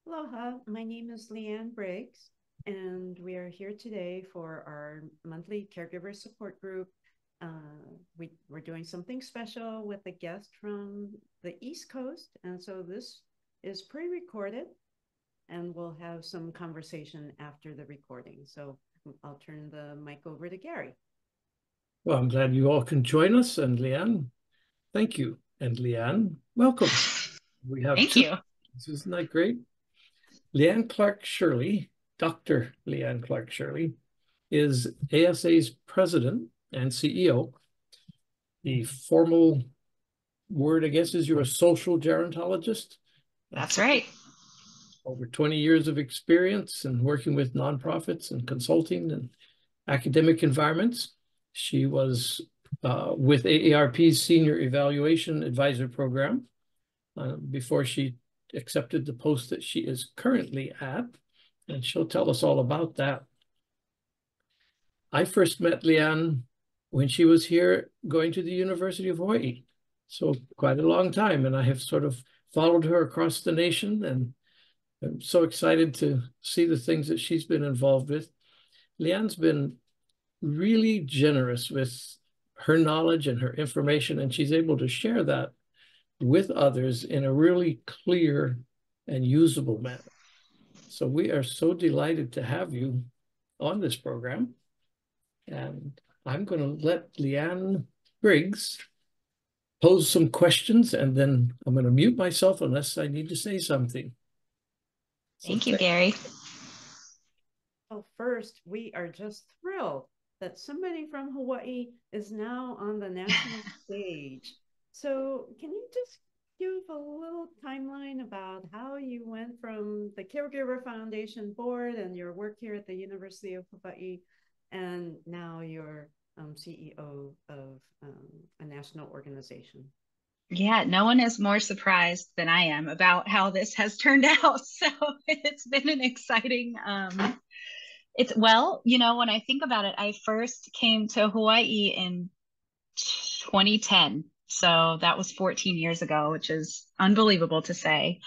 Aloha, my name is Leanne Briggs, and we are here today for our monthly caregiver support group. We're doing something special with a guest from the East Coast, and so this is pre-recorded, and we'll have some conversation after the recording. So I'll turn the mic over to Gary. Well, I'm glad you all can join us. And Leanne, thank you. And Leanne, welcome. We have Thank two. you. Isn't that great? Leanne Clark-Shirley, Dr. Leanne Clark-Shirley, is ASA's president and CEO. The formal word, I guess, is you're a social gerontologist. That's right. Over 20 years of experience in working with nonprofits and consulting and academic environments. She was with AARP's Senior Evaluation Advisor Program before she accepted the post that she is currently at, and she'll tell us all about that. I first met Leanne when she was here going to the University of Hawaii, so quite a long time, and I have sort of followed her across the nation, and I'm so excited to see the things that she's been involved with. Leanne's been really generous with her knowledge and her information, and she's able to share that with others in a really clear and usable manner. So we are so delighted to have you on this program. And I'm going to let Leanne Briggs pose some questions, and then I'm going to mute myself unless I need to say something. Thank you, Gary. Well, first, we are just thrilled that somebody from Hawaii is now on the national stage. So, can you just give a little timeline about how you went from the Caregiver Foundation board and your work here at the University of Hawaii, and now you're CEO of a national organization? Yeah, no one is more surprised than I am about how this has turned out. So it's been an exciting when I think about it, I first came to Hawaii in 2010. So that was 14 years ago, which is unbelievable to say.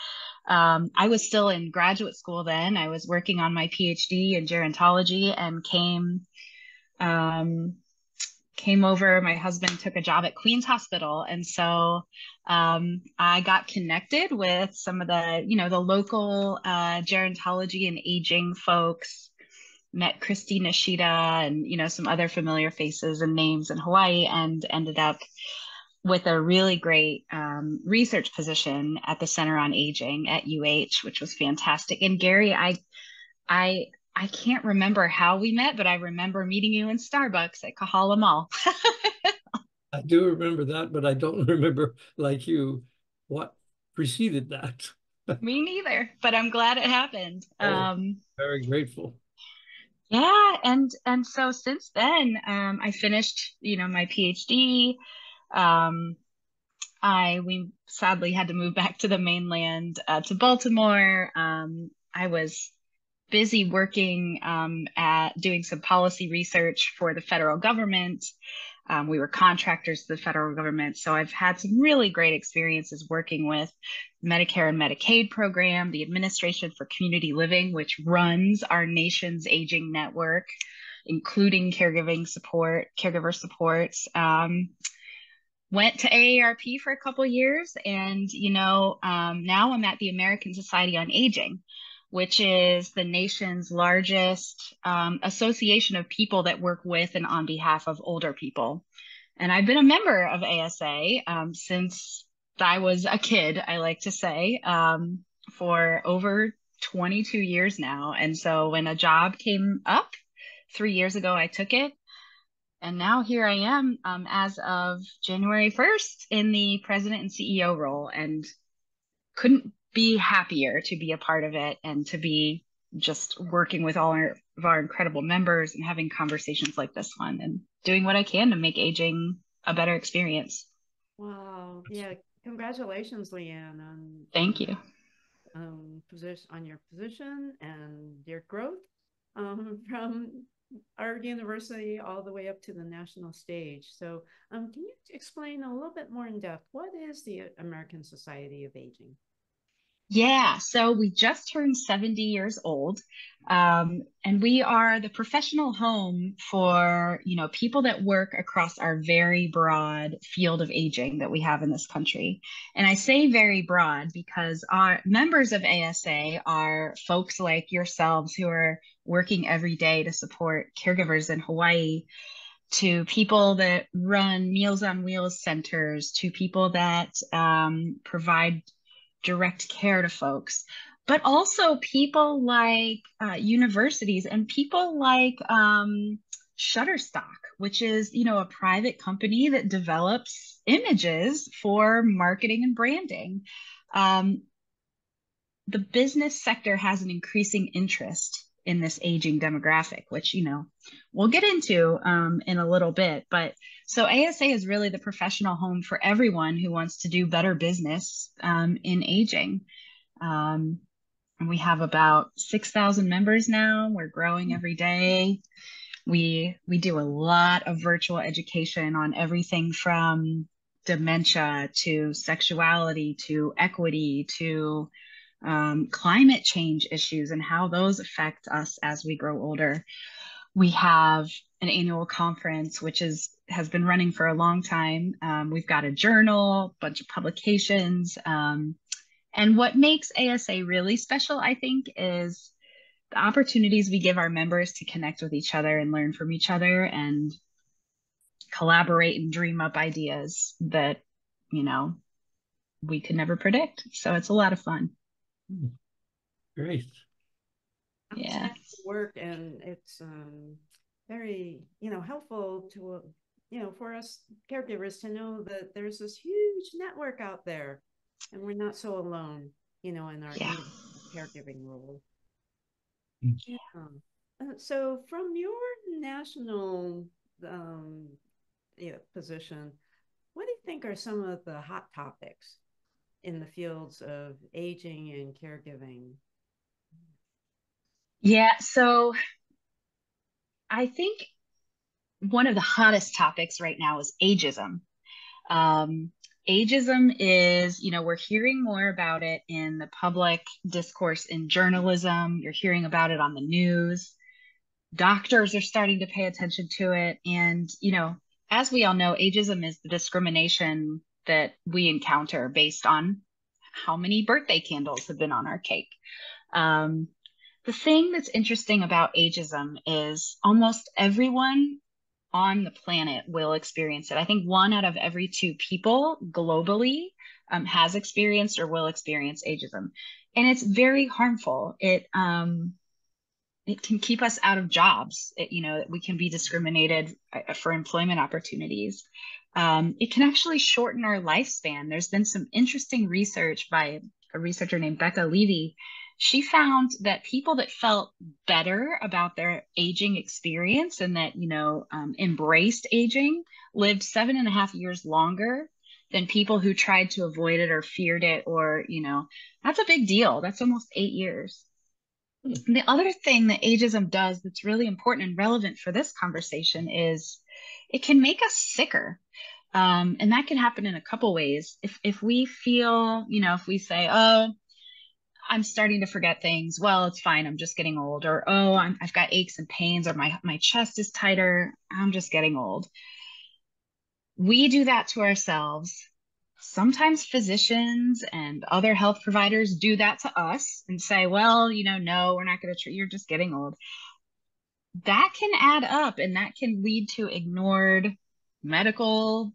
I was still in graduate school then. I was working on my PhD in gerontology and came over. My husband took a job at Queen's Hospital. And so I got connected with some of the local gerontology and aging folks, met Christy Nishida and, some other familiar faces and names in Hawaii, and ended up with a really great research position at the Center on Aging at UH, which was fantastic. And Gary, I can't remember how we met, but I remember meeting you in Starbucks at Kahala Mall. I do remember that, but I don't remember, like you, what preceded that. Me neither, but I'm glad it happened. Very grateful. Yeah, and so since then, I finished, my PhD. Um, we sadly had to move back to the mainland, to Baltimore. I was busy working at doing some policy research for the federal government. We were contractors to the federal government. So I've had some really great experiences working with Medicare and Medicaid program, the Administration for Community Living, which runs our nation's aging network, including caregiving support, caregiver supports. Went to AARP for a couple of years, and now I'm at the American Society on Aging, which is the nation's largest association of people that work with and on behalf of older people. And I've been a member of ASA since I was a kid, I like to say, for over 22 years now. And so when a job came up 3 years ago, I took it. And now here I am as of January 1st in the president and CEO role, and couldn't be happier to be a part of it and to be just working with all of our incredible members and having conversations like this one and doing what I can to make aging a better experience. Wow. Yeah. Congratulations, Leanne, Thank you. On your position and your growth from our university all the way up to the national stage. So, can you explain a little bit more in depth what is the American Society of Aging? Yeah, so we just turned 70 years old. And we are the professional home for, people that work across our very broad field of aging that we have in this country. And I say very broad because our members of ASA are folks like yourselves who are working every day to support caregivers in Hawaii, to people that run Meals on Wheels centers, to people that provide direct care to folks, but also people like universities and people like Shutterstock, which is, a private company that develops images for marketing and branding. The business sector has an increasing interest in this aging demographic, which, we'll get into in a little bit. But so ASA is really the professional home for everyone who wants to do better business in aging. And we have about 6,000 members now. We're growing every day. We do a lot of virtual education on everything from dementia to sexuality to equity to climate change issues and how those affect us as we grow older. We have an annual conference, which has been running for a long time. We've got a journal, a bunch of publications. And what makes ASA really special, I think, is the opportunities we give our members to connect with each other and learn from each other and collaborate and dream up ideas that, we could never predict. So it's a lot of fun. Great. Yeah. Work, and it's very, helpful to, for us caregivers to know that there's this huge network out there and we're not so alone, in our caregiving role. Yeah. So from your national position, what do you think are some of the hot topics in the fields of aging and caregiving? Yeah, so I think one of the hottest topics right now is ageism. Ageism is, we're hearing more about it in the public discourse in journalism. You're hearing about it on the news. Doctors are starting to pay attention to it. And, as we all know, ageism is the discrimination that we encounter based on how many birthday candles have been on our cake. The thing that's interesting about ageism is almost everyone on the planet will experience it. I think 1 out of every 2 people globally has experienced or will experience ageism. And it's very harmful. It can keep us out of jobs. We can be discriminated for employment opportunities. It can actually shorten our lifespan. There's been some interesting research by a researcher named Becca Levy. She found that people that felt better about their aging experience and that, embraced aging lived 7.5 years longer than people who tried to avoid it or feared it, or, that's a big deal. That's almost 8 years. The other thing that ageism does that's really important and relevant for this conversation is it can make us sicker. And that can happen in a couple ways. If we feel, if we say, oh, I'm starting to forget things. Well, it's fine. I'm just getting old. Or, oh, I've got aches and pains, or my chest is tighter. I'm just getting old. We do that to ourselves. Sometimes physicians and other health providers do that to us and say, well, no, we're not going to treat you. You're just getting old. That can add up, and that can lead to ignored medical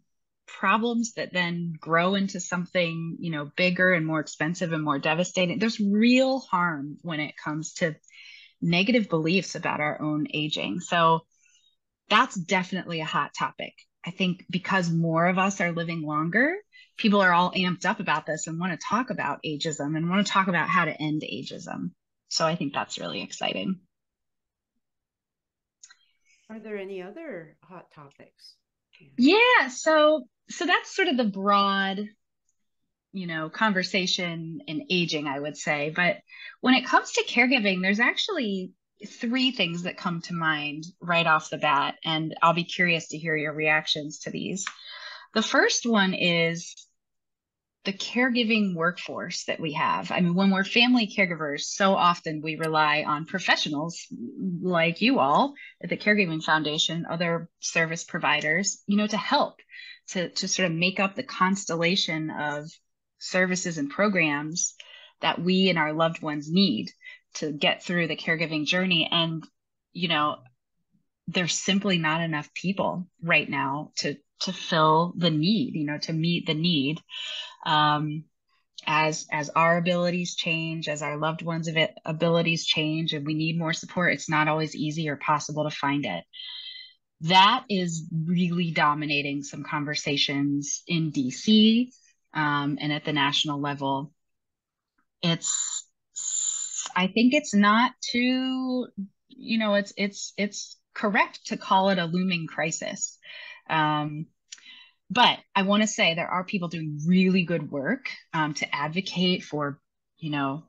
problems that then grow into something, bigger and more expensive and more devastating. There's real harm when it comes to negative beliefs about our own aging. So that's definitely a hot topic. I think because more of us are living longer, people are all amped up about this and want to talk about ageism and want to talk about how to end ageism. So I think that's really exciting. Are there any other hot topics? Yeah, so that's sort of the broad, conversation in aging, I would say. But when it comes to caregiving, there's actually 3 things that come to mind right off the bat, and I'll be curious to hear your reactions to these. The first one is the caregiving workforce that we have. I mean, when we're family caregivers, so often we rely on professionals like you all at the Caregiving Foundation, other service providers, you know, to help to sort of make up the constellation of services and programs that we and our loved ones need to get through the caregiving journey. And, you know, there's simply not enough people right now to fill the need, you know, to meet the need. As our abilities change, as our loved ones' abilities change, and we need more support, it's not always easy or possible to find it. That is really dominating some conversations in DC, and at the national level. I think it's not too, you know, it's correct to call it a looming crisis. But I want to say there are people doing really good work to advocate for, you know,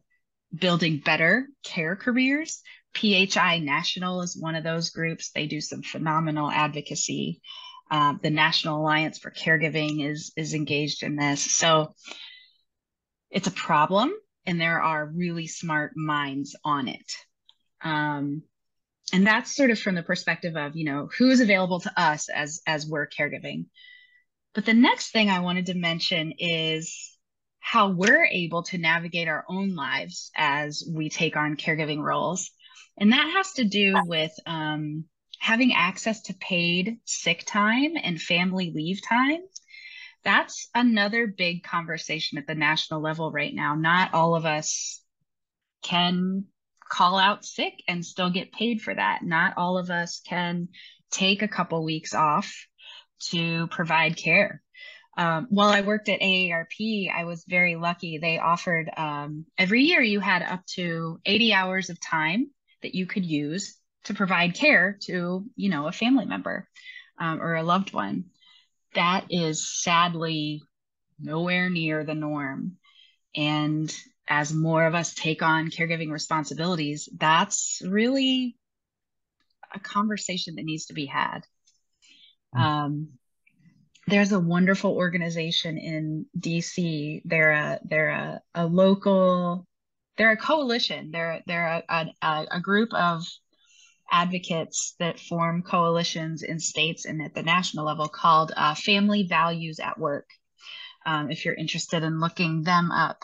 building better care careers. PHI National is one of those groups. They do some phenomenal advocacy. The National Alliance for Caregiving is engaged in this. So it's a problem, and there are really smart minds on it. And that's sort of from the perspective of, you know, who is available to us as we're caregiving. But the next thing I wanted to mention is how we're able to navigate our own lives as we take on caregiving roles. And that has to do with having access to paid sick time and family leave time. That's another big conversation at the national level right now. Not all of us can call out sick and still get paid for that. Not all of us can take a couple weeks off to provide care. While I worked at AARP, I was very lucky. They offered every year you had up to 80 hours of time that you could use to provide care to, you know, a family member or a loved one. That is sadly nowhere near the norm. And as more of us take on caregiving responsibilities, that's really a conversation that needs to be had. There's a wonderful organization in DC. They're a local, they're a coalition. They're a group of advocates that form coalitions in states and at the national level called Family Values at Work. If you're interested in looking them up,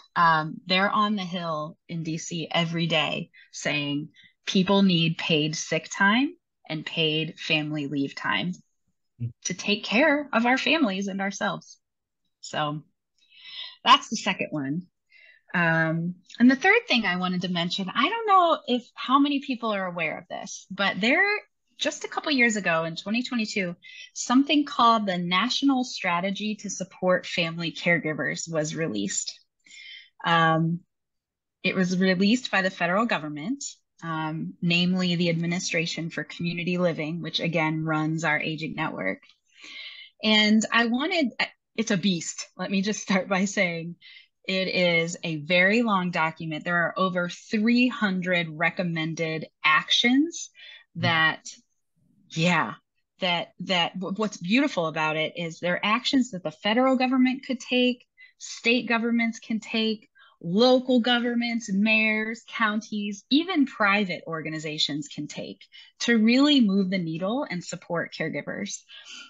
they're on the Hill in DC every day saying people need paid sick time and paid family leave time to take care of our families and ourselves. So that's the second one. And the third thing I wanted to mention, I don't know how many people are aware of this, but just a couple years ago in 2022, something called the National Strategy to Support Family Caregivers was released. It was released by the federal government, namely the Administration for Community Living, which again runs our aging network. And it's a beast. Let me just start by saying it is a very long document. There are over 300 recommended actions that what's beautiful about it is there are actions that the federal government could take, state governments can take, local governments, mayors, counties, even private organizations can take to really move the needle and support caregivers.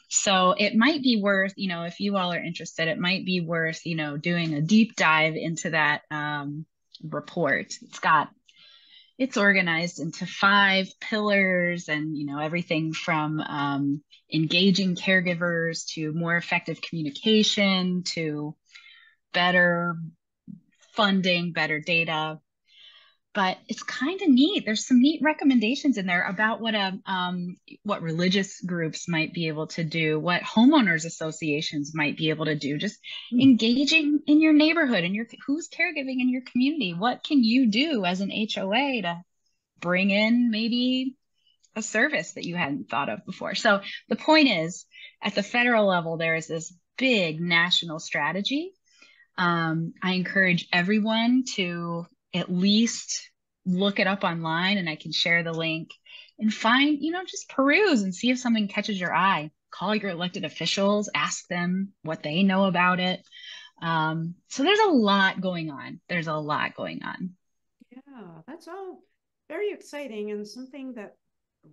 So it might be worth, you know, if you all are interested, it might be worth, you know, doing a deep dive into that report. It's organized into 5 pillars and, you know, everything from engaging caregivers to more effective communication to better funding, better data. But it's kind of neat. There's some neat recommendations in there about what religious groups might be able to do, what homeowners associations might be able to do, just engaging in your neighborhood and who's caregiving in your community. What can you do as an HOA to bring in maybe a service that you hadn't thought of before? So the point is, at the federal level, there is this big national strategy. I encourage everyone to at least look it up online, and I can share the link and find, you know, just peruse and see if something catches your eye. Call your elected officials, ask them what they know about it. So there's a lot going on. There's a lot going on. Yeah, that's all very exciting and something that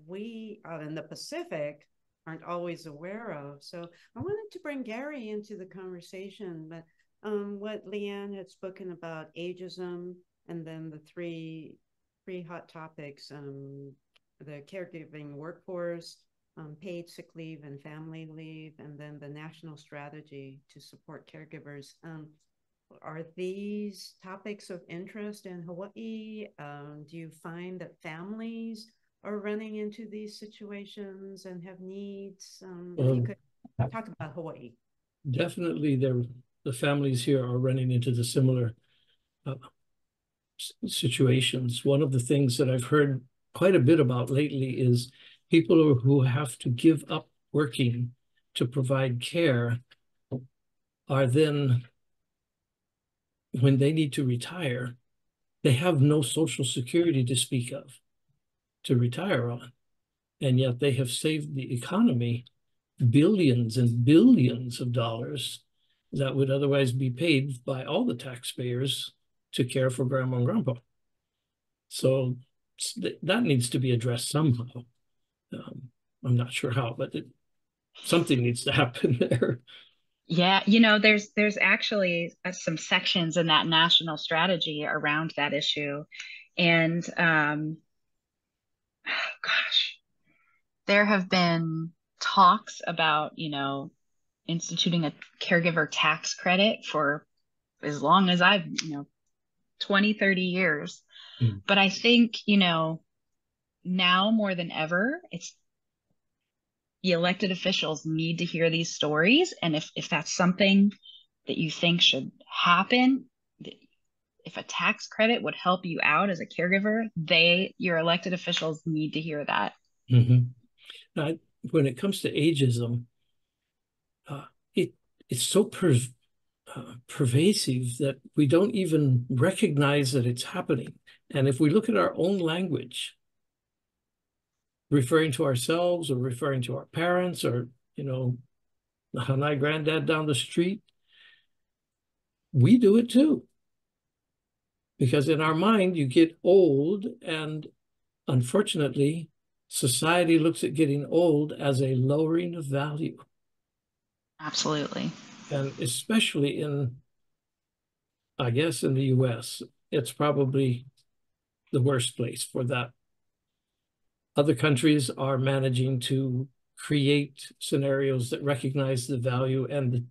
we out in the Pacific aren't always aware of. So I wanted to bring Gary into the conversation, but what Leanne had spoken about ageism, and then the three hot topics, the caregiving workforce, paid sick leave and family leave, and then the national strategy to support caregivers. Are these topics of interest in Hawaii? Do you find that families are running into these situations and have needs? If you could talk about Hawaii. Definitely, the families here are running into the similar situations. One of the things that I've heard quite a bit about lately is people who have to give up working to provide care are then, when they need to retire, they have no Social Security to speak of to retire on. And yet they have saved the economy billions and billions of dollars that would otherwise be paid by all the taxpayers to care for grandma and grandpa. So that needs to be addressed somehow. I'm not sure how, but something needs to happen there. Yeah, there's actually some sections in that national strategy around that issue. And gosh, there have been talks about, instituting a caregiver tax credit for as long as I've, 20, 30 years. Mm. But I think, now more than ever, it's the elected officials need to hear these stories. And if that's something that you think should happen, if a tax credit would help you out as a caregiver, your elected officials need to hear that. Mm-hmm. Now, when it comes to ageism, it's so pervasive that we don't even recognize that it's happening. And if we look at our own language, referring to ourselves or referring to our parents or, the Hanai granddad down the street, we do it too. Because in our mind, you get old, and unfortunately, society looks at getting old as a lowering of value. Absolutely. And especially I guess in the US, it's probably the worst place for that. Other countries are managing to create scenarios that recognize the value, and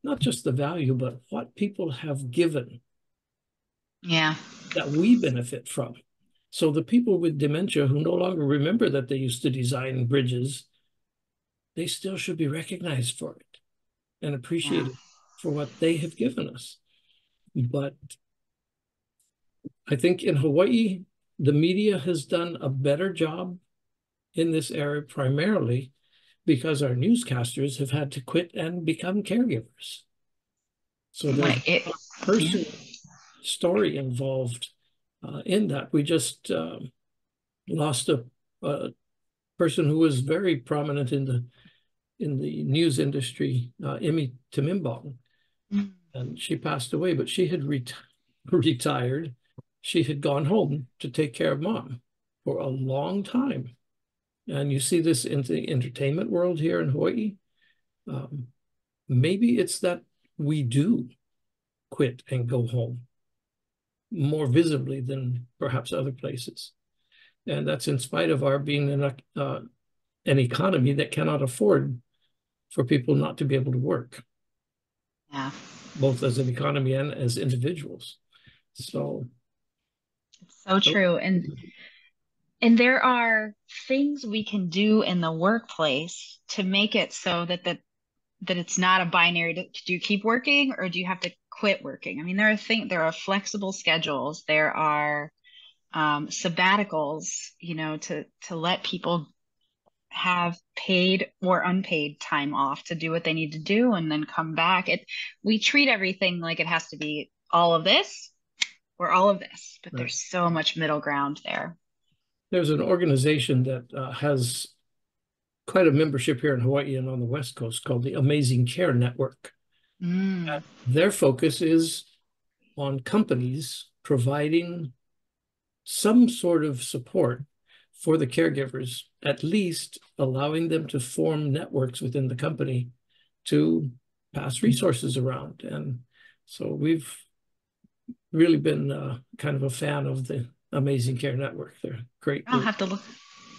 not just the value, but what people have given. Yeah. That we benefit from. So the people with dementia who no longer remember that they used to design bridges, they still should be recognized for it and appreciated for what they have given us. But I think in Hawaii, the media has done a better job in this area, primarily because our newscasters have had to quit and become caregivers. So there's a personal story involved in that. We just lost a person who was very prominent in the news industry, Emmy Timimbong, and she passed away. But she had retired. She had gone home to take care of mom for a long time. And you see this in the entertainment world here in Hawaii. Maybe it's that we do quit and go home more visibly than perhaps other places. And that's in spite of our being an economy that cannot afford for people not to be able to work. Yeah. Both as an economy and as individuals. So it's so true. And there are things we can do in the workplace to make it so that it's not a binary. Do you keep working or do you have to quit working? I mean, there are flexible schedules. There are sabbaticals, to let people have paid or unpaid time off to do what they need to do and then come back. We treat everything like it has to be all of this or all of this, but right. There's so much middle ground there. There's an organization that has quite a membership here in Hawaii and on the West Coast called the Amazing Care Network. Mm. Their focus is on companies providing some sort of support for the caregivers, at least allowing them to form networks within the company to pass resources around. And so we've really been kind of a fan of the Amazing Care Network. They're a great I'll group. have to look,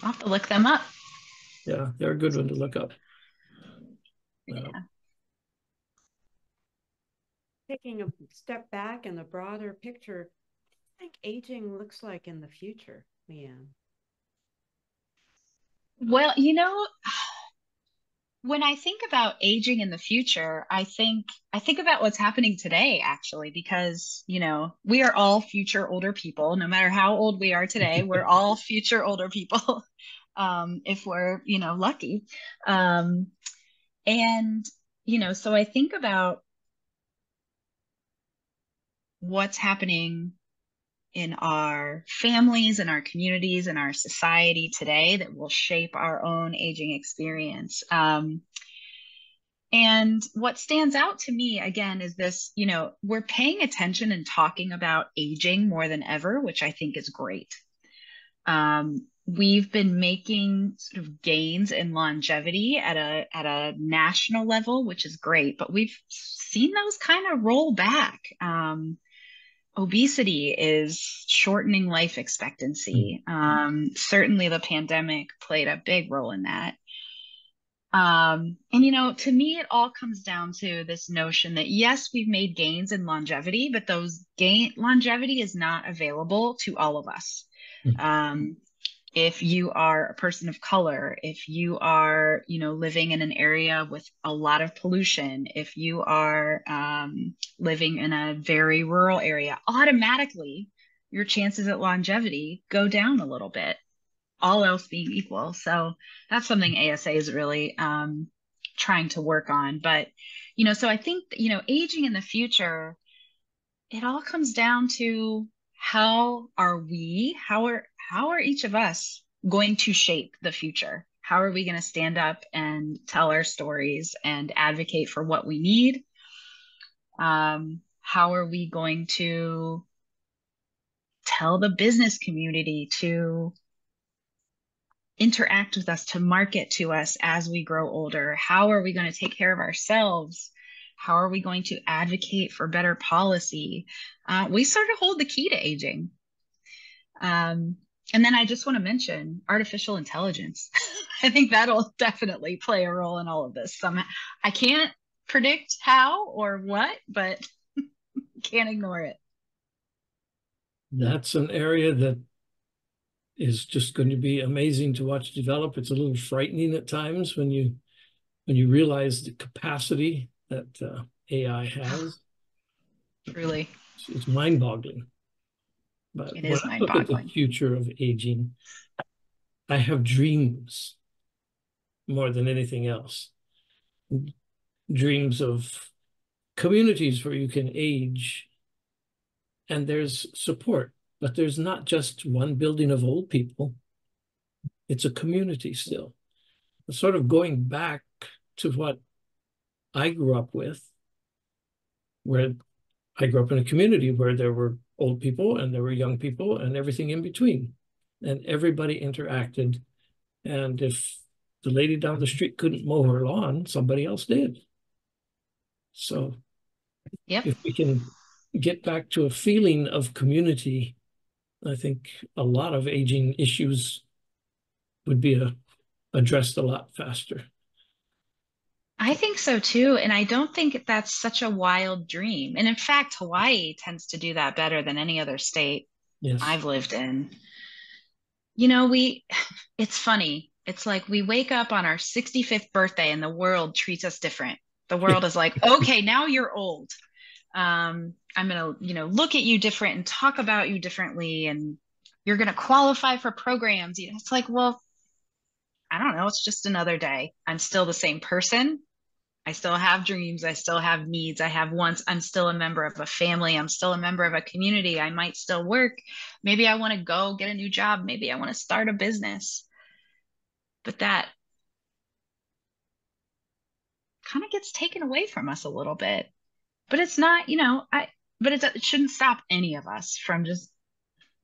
I'll have to look them up. Yeah, they're a good one to look up. Yeah. Taking a step back in the broader picture, what do you think aging looks like in the future, Leanne? Well, when I think about aging in the future, I think about what's happening today actually, because, we are all future older people. No matter how old we are today, we're all future older people, if we're, lucky. Um, and, so I think about what's happening in our families and our communities and our society today that will shape our own aging experience. And what stands out to me again is this, we're paying attention and talking about aging more than ever, which I think is great. We've been making sort of gains in longevity at a national level, which is great, but we've seen those kind of roll back. Obesity is shortening life expectancy. Certainly the pandemic played a big role in that. And to me, it all comes down to this notion that yes, we've made gains in longevity, but longevity is not available to all of us. Um, if you are a person of color, if you are, living in an area with a lot of pollution, if you are living in a very rural area, automatically your chances at longevity go down a little bit, all else being equal. So that's something ASA is really trying to work on. But, so I think, aging in the future, it all comes down to how are each of us going to shape the future? How are we going to stand up and tell our stories and advocate for what we need? How are we going to tell the business community to interact with us, to market to us as we grow older? How are we going to take care of ourselves? How are we going to advocate for better policy? We sort of hold the key to aging. And then I just want to mention artificial intelligence. I think that'll definitely play a role in all of this. I can't predict how or what, but can't ignore it. That's an area that is just going to be amazing to watch develop. It's a little frightening at times when you realize the capacity that AI has. Truly. It's mind-boggling. But It when is I look at the mind-boggling. future of aging, I have dreams more than anything else. Dreams of communities where you can age and there's support, but there's not just one building of old people. It's a community still. Sort of going back to what I grew up with, where I grew up in a community where there were old people and there were young people and everything in between. And everybody interacted. And if the lady down the street couldn't mow her lawn, somebody else did. So Yep. if we can get back to a feeling of community, I think a lot of aging issues would be addressed a lot faster. I think so too. And I don't think that's such a wild dream. And in fact, Hawaii tends to do that better than any other state Yes. I've lived in. It's funny. It's like we wake up on our 65th birthday and the world treats us different. The world is like, okay, now you're old. I'm going to, look at you different and talk about you differently. And you're going to qualify for programs. It's like, well, I don't know. It's just another day. I'm still the same person. I still have dreams. I still have needs. I have wants. I'm still a member of a family. I'm still a member of a community. I might still work. Maybe I want to go get a new job. Maybe I want to start a business. But that kind of gets taken away from us a little bit. But it's not, but it shouldn't stop any of us from just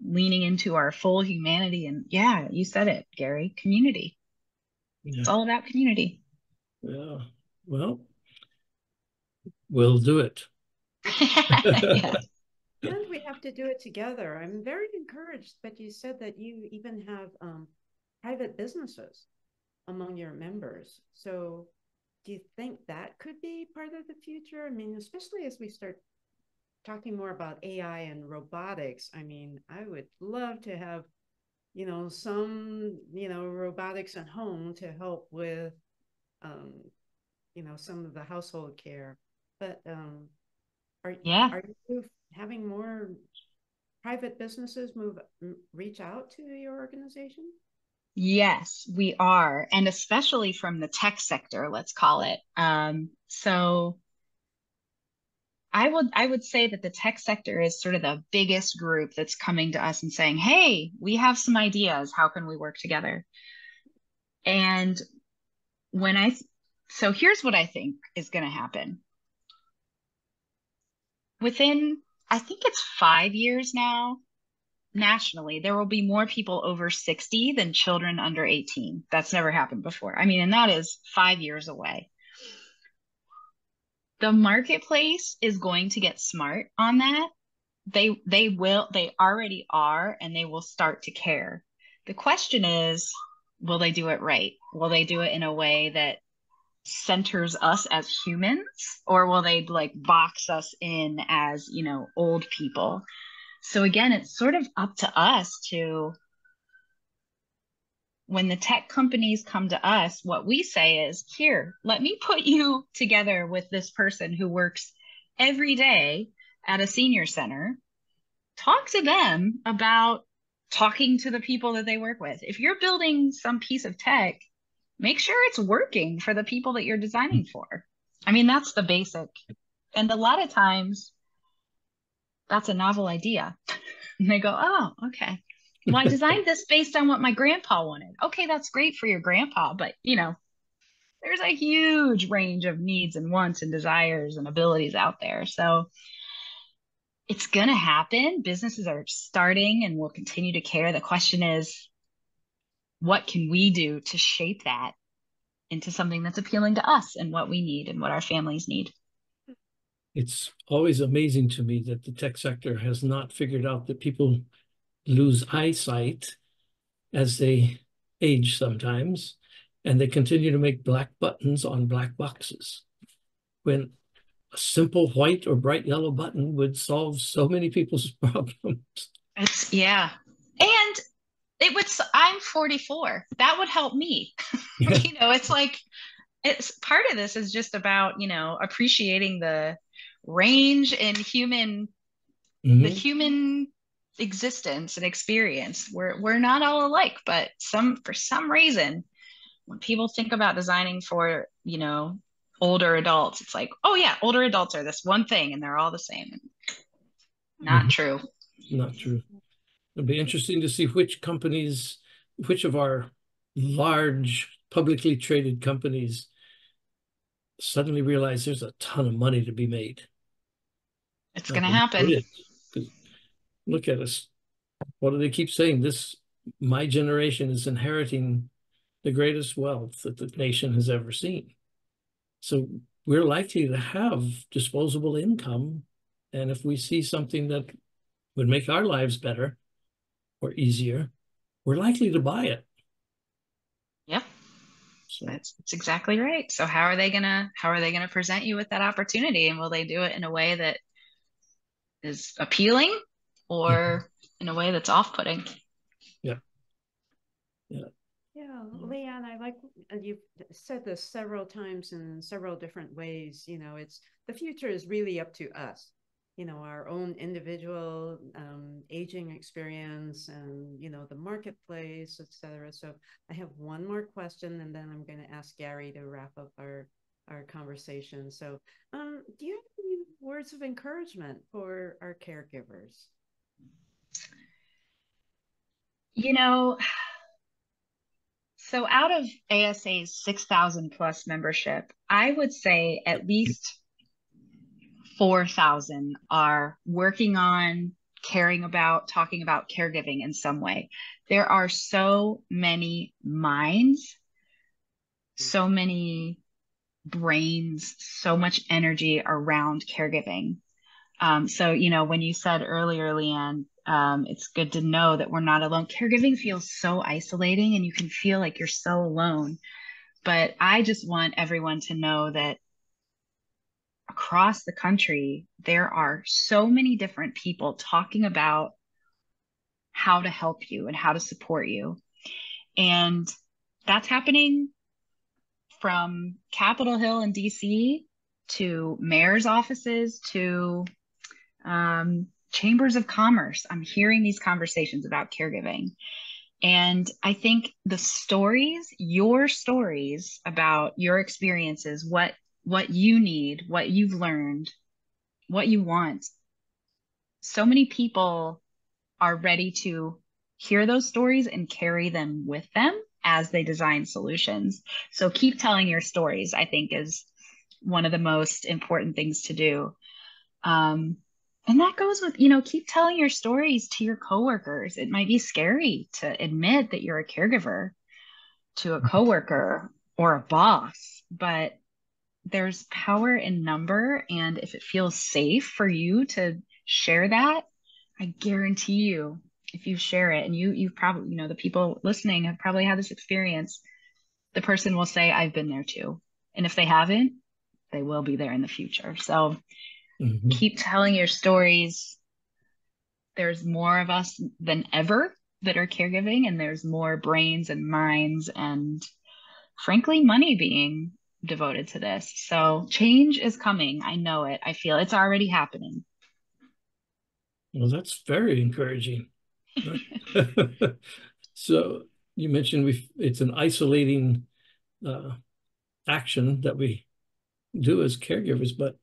leaning into our full humanity. And yeah, you said it, Gary, community. Yeah. It's all about community. Yeah. Well, we'll do it. Yeah. And we have to do it together. I'm very encouraged that you said that you even have private businesses among your members. So do you think that could be part of the future? I mean, especially as we start talking more about AI and robotics. I mean, I would love to have, some, robotics at home to help with, some of the household care. But are Yeah. are you having more private businesses reach out to your organization? Yes, we are. And especially from the tech sector, let's call it. So I would say that the tech sector is sort of the biggest group that's coming to us and saying, "Hey, we have some ideas. How can we work together?" And when I so here's what I think is going to happen. Within, I think it's 5 years now, nationally, there will be more people over 60 than children under 18. That's never happened before. I mean, and that is 5 years away. The marketplace is going to get smart on that. They already are, and they will start to care. The question is, will they do it right? Will they do it in a way that centers us as humans, or will they like box us in as, old people? So again, it's sort of up to us to, when the tech companies come to us, what we say is, here, let me put you together with this person who works every day at a senior center. Talk to them about talking to the people that they work with. If you're building some piece of tech, make sure it's working for the people that you're designing for. I mean, that's the basic. And a lot of times that's a novel idea. And they go, oh, okay. Well, I designed this based on what my grandpa wanted. Okay, that's great for your grandpa, but there's a huge range of needs and wants and desires and abilities out there. So it's going to happen. Businesses are starting and will continue to care. The question is, what can we do to shape that into something that's appealing to us and what we need and what our families need? It's always amazing to me that the tech sector has not figured out that people lose eyesight as they age sometimes, and they continue to make black buttons on black boxes, when a simple white or bright yellow button would solve so many people's problems. Yeah. And I'm 44. That would help me. Yeah. It's like, it's part of this is just about, appreciating the range in the human existence and experience. We're not all alike, but for some reason, when people think about designing for, older adults, it's like, oh yeah, older adults are this one thing and they're all the same. Not true. Not true. It'll be interesting to see which of our large publicly traded companies suddenly realize there's a ton of money to be made. It's going to happen. Look at us. What do they keep saying? My generation is inheriting the greatest wealth that the nation has ever seen. So we're likely to have disposable income. And if we see something that would make our lives better or easier, we're likely to buy it. Yep. So that's exactly right. So how are they gonna present you with that opportunity? And will they do it in a way that is appealing or in a way that's off-putting? Yeah. Yeah. Yeah, Leanne, I like, and you've said this several times in several different ways. It's the future is really up to us. Our own individual aging experience and the marketplace, etc. So I have one more question, and then I'm going to ask Gary to wrap up our conversation. So, do you have any words of encouragement for our caregivers? So out of ASA's 6,000 plus membership, I would say at least 4,000 are working on, caring about, talking about caregiving in some way. There are so many minds, so many brains, so much energy around caregiving. So, when you said earlier, Leanne, it's good to know that we're not alone. Caregiving feels so isolating and you can feel like you're so alone. But I just want everyone to know that across the country, there are so many different people talking about how to help you and how to support you. And that's happening from Capitol Hill in DC to mayor's offices to chambers of commerce. I'm hearing these conversations about caregiving. And I think the stories, your stories about your experiences, what you need, what you've learned, what you want. So many people are ready to hear those stories and carry them with them as they design solutions. So keep telling your stories, I think, is one of the most important things to do. And that goes with, keep telling your stories to your coworkers. It might be scary to admit that you're a caregiver to a coworker or a boss, but there's power in number. And if it feels safe for you to share that, I guarantee you, if you share it and you've probably, the people listening have probably had this experience, the person will say, I've been there too. And if they haven't, they will be there in the future. So keep telling your stories. There's more of us than ever that are caregiving, and there's more brains and minds and frankly, money being devoted to this. So change is coming. I know it. I feel it's already happening. Well, that's very encouraging. So you mentioned it's an isolating action that we do as caregivers, but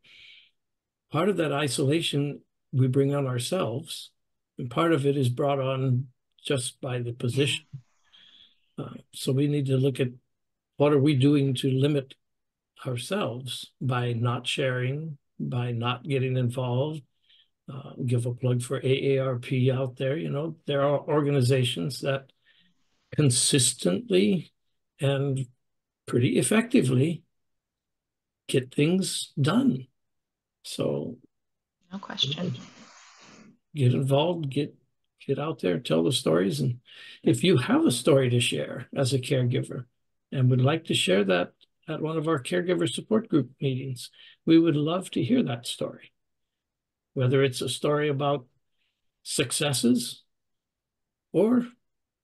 part of that isolation we bring on ourselves, and part of it is brought on just by the position. So we need to look at what are we doing to limit ourselves by not sharing, by not getting involved. Give a plug for AARP out there. There are organizations that consistently and pretty effectively get things done. So no question. Get involved, get out there, tell the stories. And if you have a story to share as a caregiver and would like to share that at one of our caregiver support group meetings, we would love to hear that story. Whether it's a story about successes or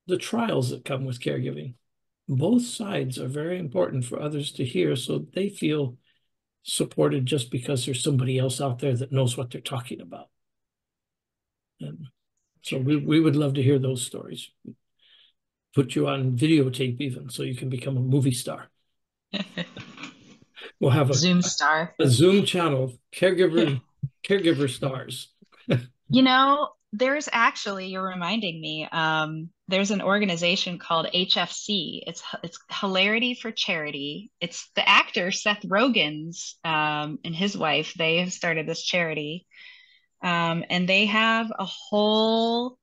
the trials that come with caregiving. Both sides are very important for others to hear so they feel supported just because there's somebody else out there that knows what they're talking about. And so we would love to hear those stories. Put you on videotape even so you can become a movie star. We'll have a Zoom star. A Zoom channel, caregiver stars. There's actually, you're reminding me, there's an organization called HFC. It's Hilarity for Charity. It's the actor Seth Rogen's and his wife. They have started this charity. And they have a whole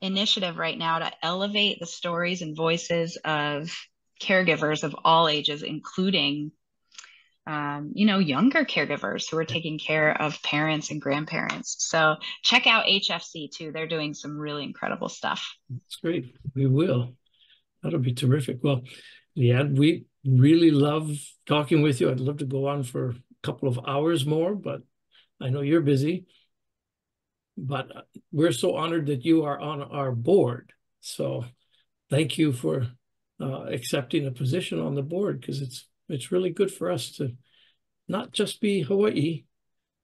initiative right now to elevate the stories and voices of caregivers of all ages, including younger caregivers who are taking care of parents and grandparents. So check out HFC too. They're doing some really incredible stuff. That's great. We will. That'll be terrific. Well, Leanne, we really love talking with you. I'd love to go on for a couple of hours more, but I know you're busy. But we're so honored that you are on our board. So thank you for accepting a position on the board, because it's really good for us to not just be Hawaii,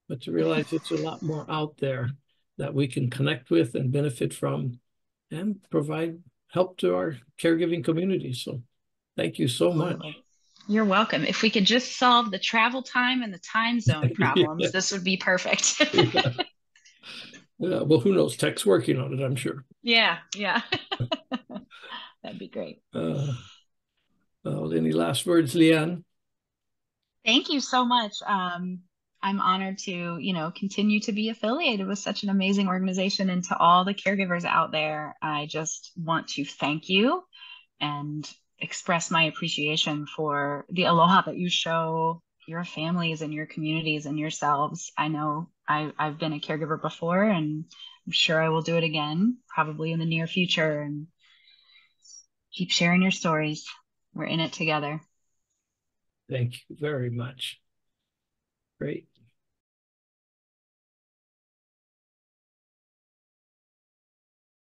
but to realize it's a lot more out there that we can connect with and benefit from and provide help to our caregiving community. So thank you so much. You're welcome. If we could just solve the travel time and the time zone problems, this would be perfect. Well, who knows? Tech's working on it, I'm sure. Yeah. That'd be great. Any last words, Leanne? Thank you so much. I'm honored to, continue to be affiliated with such an amazing organization. And to all the caregivers out there, I just want to thank you and express my appreciation for the aloha that you show your families and your communities and yourselves. I know I've been a caregiver before, and I'm sure I will do it again, probably in the near future. And keep sharing your stories. We're in it together. Thank you very much. Great.